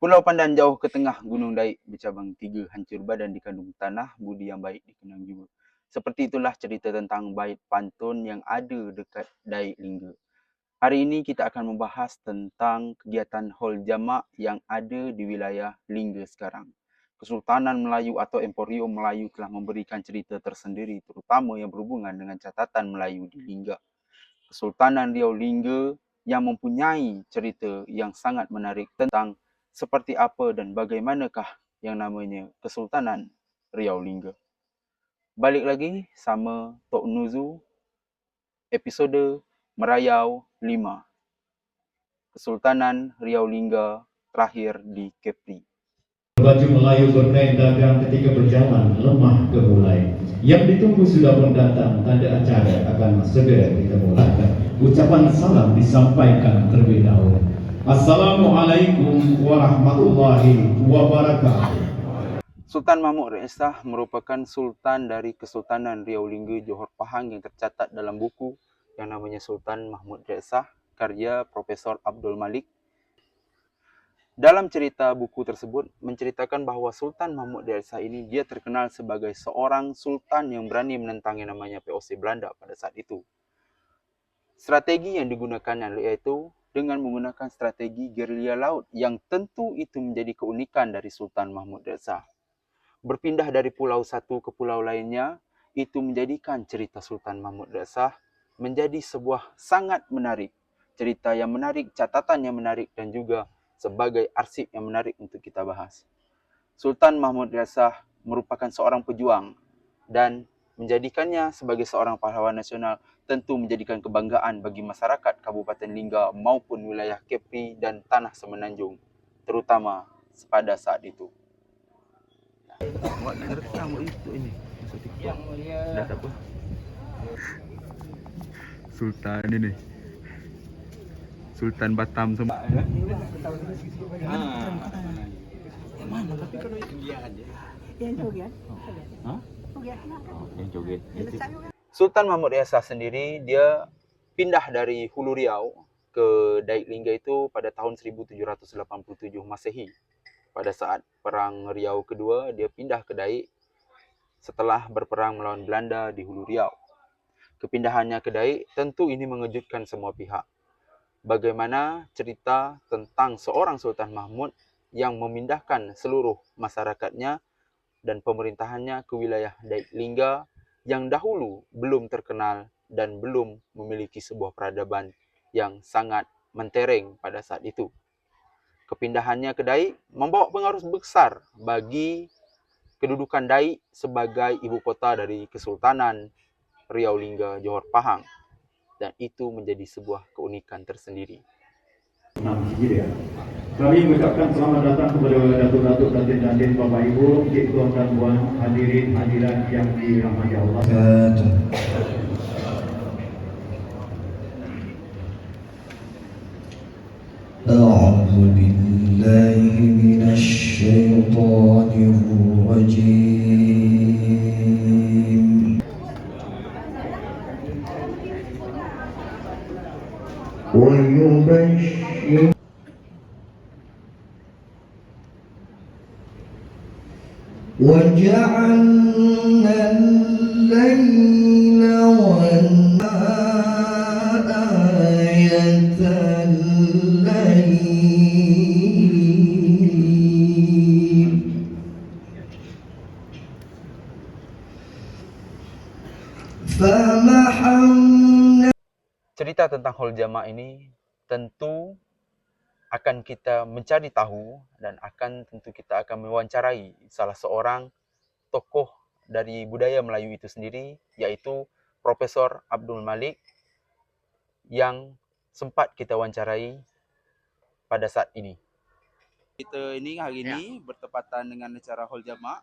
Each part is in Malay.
Pulau Pandan jauh ke tengah Gunung Daik bercabang 3, hancur badan dikandung tanah, budi yang baik dikenang jiwa. Seperti itulah cerita tentang bait pantun yang ada dekat Daik Lingga. Hari ini kita akan membahas tentang kegiatan haul jamak yang ada di wilayah Lingga sekarang. Kesultanan Melayu atau Emporium Melayu telah memberikan cerita tersendiri terutama yang berhubungan dengan catatan Melayu di Lingga. Kesultanan Riau Lingga yang mempunyai cerita yang sangat menarik tentang seperti apa dan bagaimanakah yang namanya Kesultanan Riau Lingga. Balik lagi sama Tok Nuzu, episode Merayau 5. Kesultanan Riau Lingga terakhir di Kepri. Baju Melayu berkain dagang ketika berjalan lemah kemulai. Yang ditunggu sudah pun datang, tanda acara akan segera kita mulakan. Ucapan salam disampaikan terlebih dahulu. Assalamualaikum warahmatullahi wabarakatuh. Sultan Mahmud Reza merupakan sultan dari Kesultanan Riau Lingga Johor Pahang yang tercatat dalam buku yang namanya Sultan Mahmud Reza karya Profesor Abdul Malik. Dalam cerita buku tersebut menceritakan bahawa Sultan Mahmud Reza ini dia terkenal sebagai seorang sultan yang berani menentang yang namanya POC Belanda pada saat itu. Strategi yang digunakan yaitu dengan menggunakan strategi gerilya laut yang tentu itu menjadi keunikan dari Sultan Mahmud Reza. Berpindah dari pulau satu ke pulau lainnya, itu menjadikan cerita Sultan Mahmud Reza menjadi sebuah sangat menarik. Cerita yang menarik, catatan yang menarik dan juga sebagai arsip yang menarik untuk kita bahas. Sultan Mahmud Reza merupakan seorang pejuang dan menjadikannya sebagai seorang pahlawan nasional tentu menjadikan kebanggaan bagi masyarakat Kabupaten Lingga maupun wilayah Kepri dan Tanah Semenanjung, terutama pada saat itu. Sultan ini, Sultan Batam semua. Mana tapi kalau itu dia aja. Yang joget. Hah? Yang joget. Sultan Mahmud Reza sendiri dia pindah dari Hulu Riau ke Daik Lingga itu pada tahun 1787 Masehi. Pada saat Perang Riau kedua, dia pindah ke Daik setelah berperang melawan Belanda di Hulu Riau. Kepindahannya ke Daik tentu ini mengejutkan semua pihak. Bagaimana cerita tentang seorang Sultan Mahmud yang memindahkan seluruh masyarakatnya dan pemerintahannya ke wilayah Daik Lingga yang dahulu belum terkenal dan belum memiliki sebuah peradaban yang sangat mentereng pada saat itu. Kepindahannya ke Daik membawa pengaruh besar bagi kedudukan Daik sebagai ibu kota dari Kesultanan Riau Lingga Johor Pahang. Dan itu menjadi sebuah keunikan tersendiri. Kami mengucapkan selamat datang kepada datuk-datuk dan dantin Bapak Ibu, Cik Tuan dan Puan, hadirin hadirat yang dirahmati Allah. A'udzu billahi minasy syaithanir rajim. Wa yubashshir وجعلنا الليل والنهار آية الليل فمحونا. Cerita tentang haul jamak ini tentu akan kita mencari tahu dan tentu kita akan mewawancarai salah seorang tokoh dari budaya Melayu itu sendiri, yaitu Profesor Abdul Malik yang sempat kita wawancarai pada saat ini. Kita ini hari ini bertepatan dengan acara haul jamak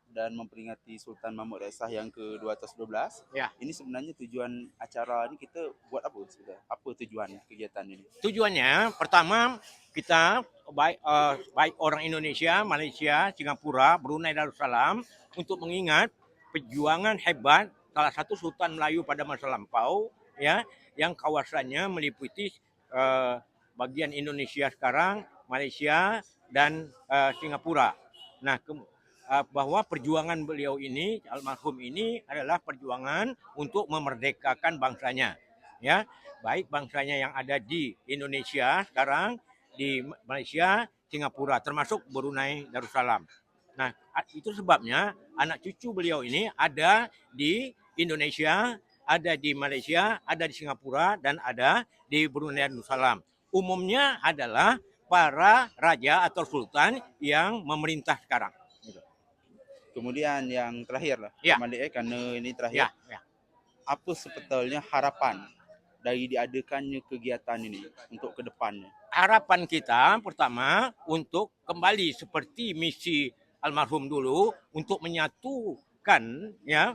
dan memperingati Sultan Mahmud Reza yang ke-212. Ini sebenarnya tujuan acara ini kita buat apa sebenarnya? Apa tujuan kegiatan ini? Tujuannya pertama kita baik orang Indonesia, Malaysia, Singapura, Brunei Darussalam untuk mengingat perjuangan hebat salah satu Sultan Melayu pada masa lampau yang kawasannya meliputi bagian Indonesia sekarang, Malaysia, dan Singapura. Nah, bahwa perjuangan beliau ini, almarhum ini adalah perjuangan untuk memerdekakan bangsanya, ya, baik bangsanya yang ada di Indonesia sekarang, di Malaysia, Singapura, termasuk Brunei Darussalam. Nah, itu sebabnya anak cucu beliau ini ada di Indonesia, ada di Malaysia, ada di Singapura, dan ada di Brunei Darussalam. Umumnya adalah para raja atau sultan yang memerintah sekarang. Kemudian yang terakhir lah, Ya. Malik, karena ini terakhir. Ya. Apa sebetulnya harapan dari diadakannya kegiatan ini untuk ke depannya? Harapan kita pertama untuk kembali seperti misi almarhum dulu, untuk menyatukan ya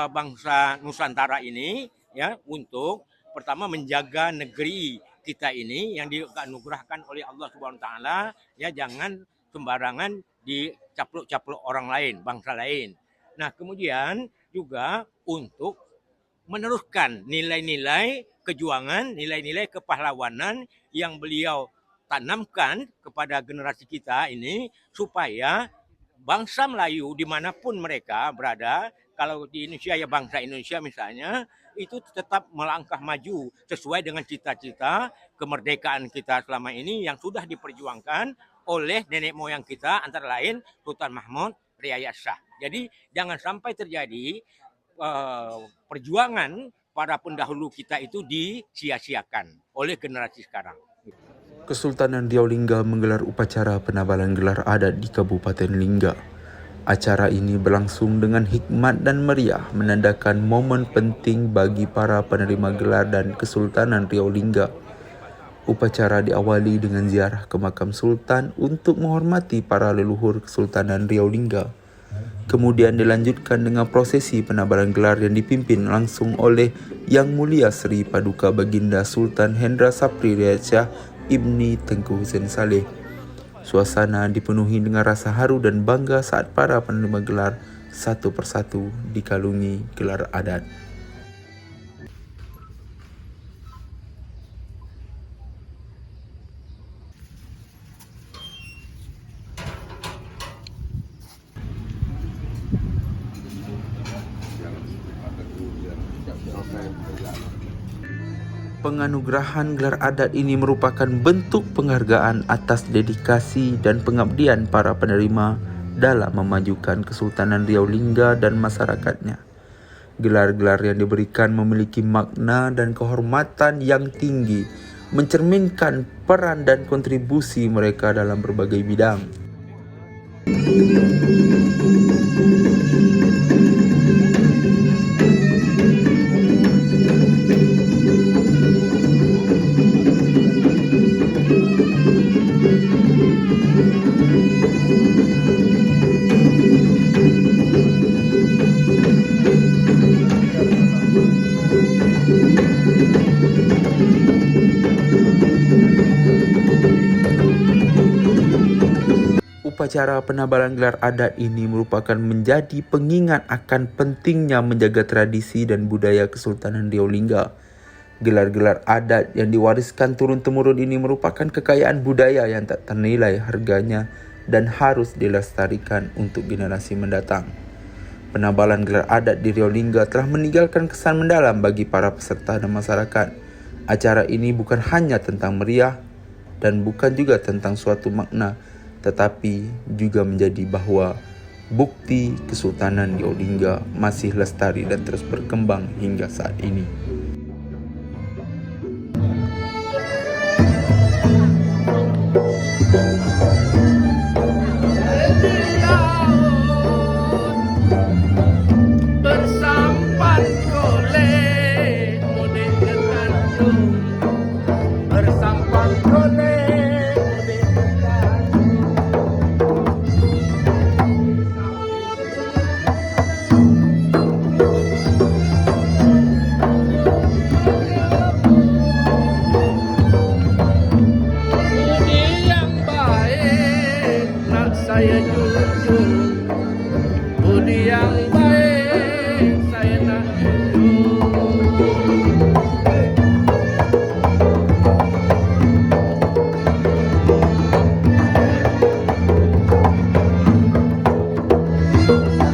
bangsa Nusantara ini, ya, untuk pertama menjaga negeri kita ini yang dianugerahkan oleh Allah Subhanahu wa taala, ya, jangan sembarangan dicaplok-caplok orang lain, bangsa lain. Nah, kemudian juga untuk meneruskan nilai-nilai kejuangan, nilai-nilai kepahlawanan yang beliau tanamkan kepada generasi kita ini, supaya bangsa Melayu dimanapun mereka berada, kalau di Indonesia ya bangsa Indonesia misalnya, itu tetap melangkah maju sesuai dengan cita-cita kemerdekaan kita selama ini yang sudah diperjuangkan oleh nenek moyang kita, antara lain Sultan Mahmud Riyad Shah. Jadi jangan sampai terjadi perjuangan para pendahulu kita itu disia-siakan oleh generasi sekarang. Kesultanan Riau Lingga menggelar upacara penabalan gelar adat di Kabupaten Lingga. Acara ini berlangsung dengan hikmat dan meriah, menandakan momen penting bagi para penerima gelar dan Kesultanan Riau Lingga. Upacara diawali dengan ziarah ke makam Sultan untuk menghormati para leluhur Kesultanan Riau Lingga. Kemudian dilanjutkan dengan prosesi penabalan gelar yang dipimpin langsung oleh Yang Mulia Seri Paduka Baginda Sultan Hendra Sapri Riyad Shah Ibni Tengku Husain Saleh. Suasana dipenuhi dengan rasa haru dan bangga saat para penerima gelar satu persatu dikalungi gelar adat. Penganugerahan gelar adat ini merupakan bentuk penghargaan atas dedikasi dan pengabdian para penerima dalam memajukan Kesultanan Riau Lingga dan masyarakatnya. Gelar-gelar yang diberikan memiliki makna dan kehormatan yang tinggi, mencerminkan peran dan kontribusi mereka dalam berbagai bidang. Upacara penabalan gelar adat ini merupakan menjadi pengingat akan pentingnya menjaga tradisi dan budaya Kesultanan Riau Lingga. Gelar-gelar adat yang diwariskan turun-temurun ini merupakan kekayaan budaya yang tak ternilai harganya dan harus dilestarikan untuk generasi mendatang. Penabalan gelar adat di Riau Lingga telah meninggalkan kesan mendalam bagi para peserta dan masyarakat. Acara ini bukan hanya tentang meriah dan bukan juga tentang suatu makna, tetapi juga menjadi bahwa bukti Kesultanan Riau Lingga masih lestari dan terus berkembang hingga saat ini. Saya jujur, budi yang baik saya nak jujur. Thank